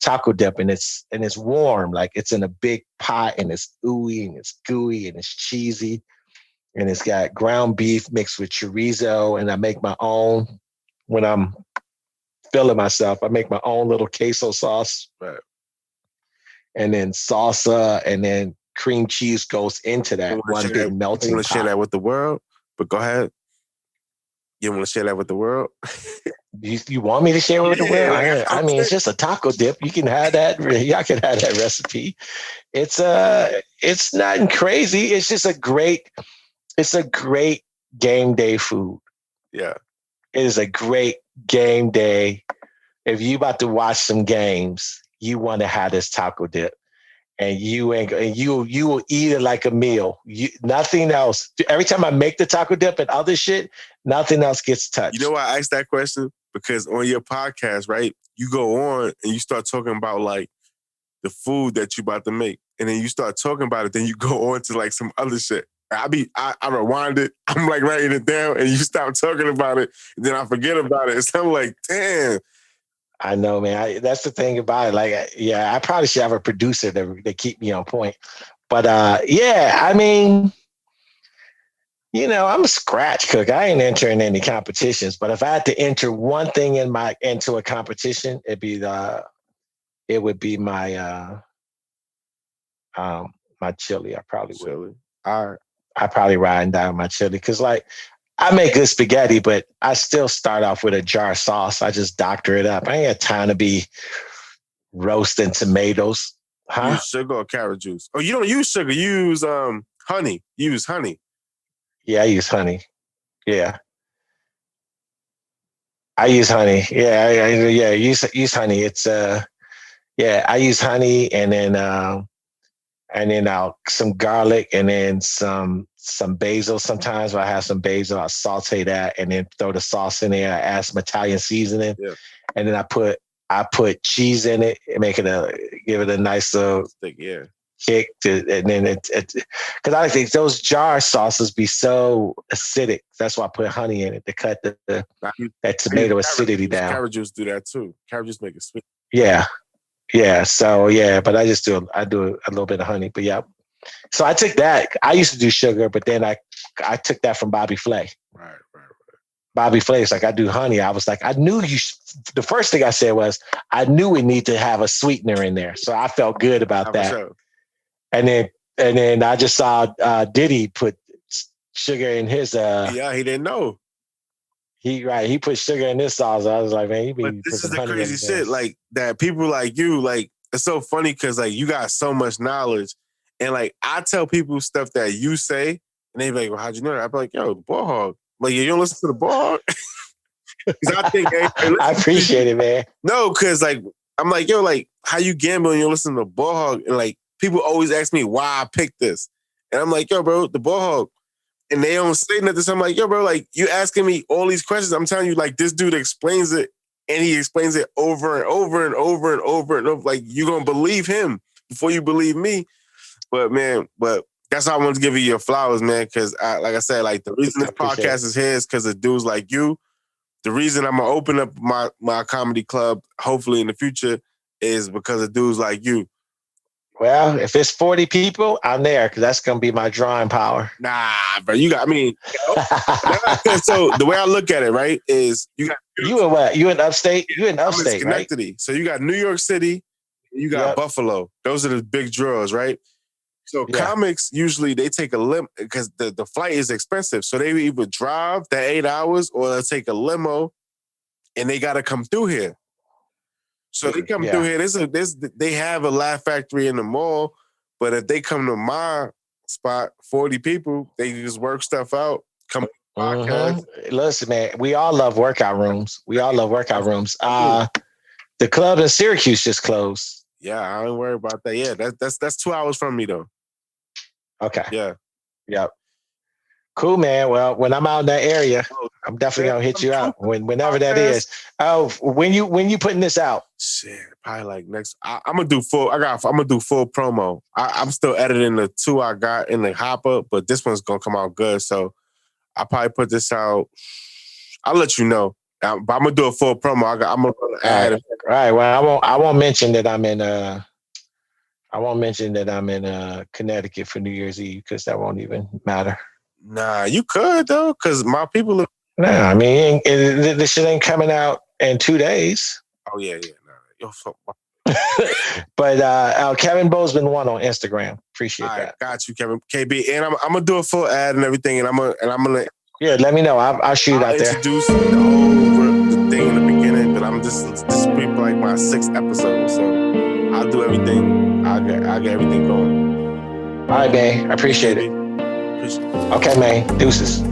taco dip, and it's warm, like it's in a big pot, and it's ooey and it's gooey and it's cheesy, and it's got ground beef mixed with chorizo. And I make my own when I'm feeling myself. I make my own little queso sauce, and then salsa, and then cream cheese goes into that one big melting pot. You want to share that with the world? But go ahead. You want to share that with the world? You want me to share with the world? I mean, it's just a taco dip. You can have that. Y'all can have that recipe. It's nothing crazy. It's just a great game day food. Yeah. It is a great game day. If you about to watch some games, you want to have this taco dip. And you will eat it like a meal. Nothing else. Every time I make the taco dip and other shit, nothing else gets touched. You know why I asked that question? Because on your podcast, right, you go on and you start talking about like the food that you about to make, and then you start talking about it. Then you go on to like some other shit. I rewind it. I'm like writing it down, and you stop talking about it, and then I forget about it. So I'm like, damn. I know, man. That's the thing about it. Like, I probably should have a producer that keep me on point. But I mean, I'm a scratch cook. I ain't entering any competitions. But if I had to enter one thing into a competition, it would be my my chili. I probably would. Chili. All right. I probably ride down my chili because like. I make good spaghetti, but I still start off with a jar of sauce. I just doctor it up. I ain't got time to be roasting tomatoes. Huh? You use sugar or carrot juice? Oh, you don't use sugar. You use honey. You use honey. Yeah, I use honey. Yeah. I use honey. Yeah, use honey. It's I use honey and then some garlic and then some some basil. Sometimes when I have some basil, I saute that and then throw the sauce in there. I add some Italian seasoning, and then I put cheese in it and give it a nice little kick. And then because I think those jar sauces be so acidic. That's why I put honey in it to cut that tomato acidity down. Carrot juice do that too. Carrot juice make it sweet. Yeah. So but I do a little bit of honey. But yeah. So I took that. I used to do sugar, but then I took that from Bobby Flay. Right. Bobby Flay is like, I do honey. I was like, I knew the first thing I said was, I knew we need to have a sweetener in there. So I felt good about that. Sure. And then I just saw Diddy put sugar in his. Yeah, he didn't know. He put sugar in this sauce. I was like, man, this is the crazy shit. Like that, people like you, like it's so funny because like you got so much knowledge, and like I tell people stuff that you say, and they be like, "Well, how'd you know that?" I be like, "Yo, the Ball Hog." Like, you don't listen to the Ball Hog? I think I appreciate it, man. No, because like I'm like, yo, like how you gamble and you listen to the Ball Hog, and like people always ask me why I picked this, and I'm like, yo, bro, the Ball Hog. And they don't say nothing. So I'm like, yo, bro, like you asking me all these questions. I'm telling you, like this dude explains it, and he explains it over and over and over and over and over. Like you gonna believe him before you believe me. But that's how I want to give you your flowers, man. Because like I said, like the reason this podcast is here is because of dudes like you. The reason I'm gonna open up my comedy club, hopefully in the future, is because of dudes like you. Well, if it's 40 people, I'm there because that's going to be my drawing power. Nah, bro. So the way I look at it, right, is you got... You in what? You in upstate? You in upstate, Schenectady, right? So you got New York City, you got Buffalo. Those are the big draws, right? So comics, usually they take a limo because the flight is expensive. So they either drive that 8 hours or they'll take a limo and they got to come through here. So they come through here. They have a Laugh Factory in the mall, but if they come to my spot, 40 people, they just work stuff out. Come Listen, man, we all love workout rooms. The club in Syracuse just closed. Yeah, I don't worry about that. Yeah, that's 2 hours from me though. Okay. Yeah. Yep. Cool, man. Well, when I'm out in that area, I'm definitely gonna hit you up whenever that is. Oh, when you putting this out? Shit, probably like next. I'm gonna do full. I'm gonna do full promo. I'm still editing the 2 I got in the hopper, but this one's gonna come out good. So I'll probably put this out. I'll let you know. But I'm gonna do a full promo. I'm gonna add. All right. Well, I won't mention that I'm in Connecticut for New Year's Eve because that won't even matter. Nah, you could though, because my people look. Nah, I mean, this shit ain't coming out in 2 days. Oh yeah. Nah. Yo, fuck. But Kevin Bozeman 1 on Instagram. Appreciate that. Got you, Kevin. KB, and I'm gonna do a full ad and everything, and I'm gonna. Yeah, let me know. I'll shoot out there. Introduce the thing in the beginning, but this is pretty like my 6th episode, so I'll do everything. I'll get everything going. All right, man. I appreciate it. Okay, man. Deuces.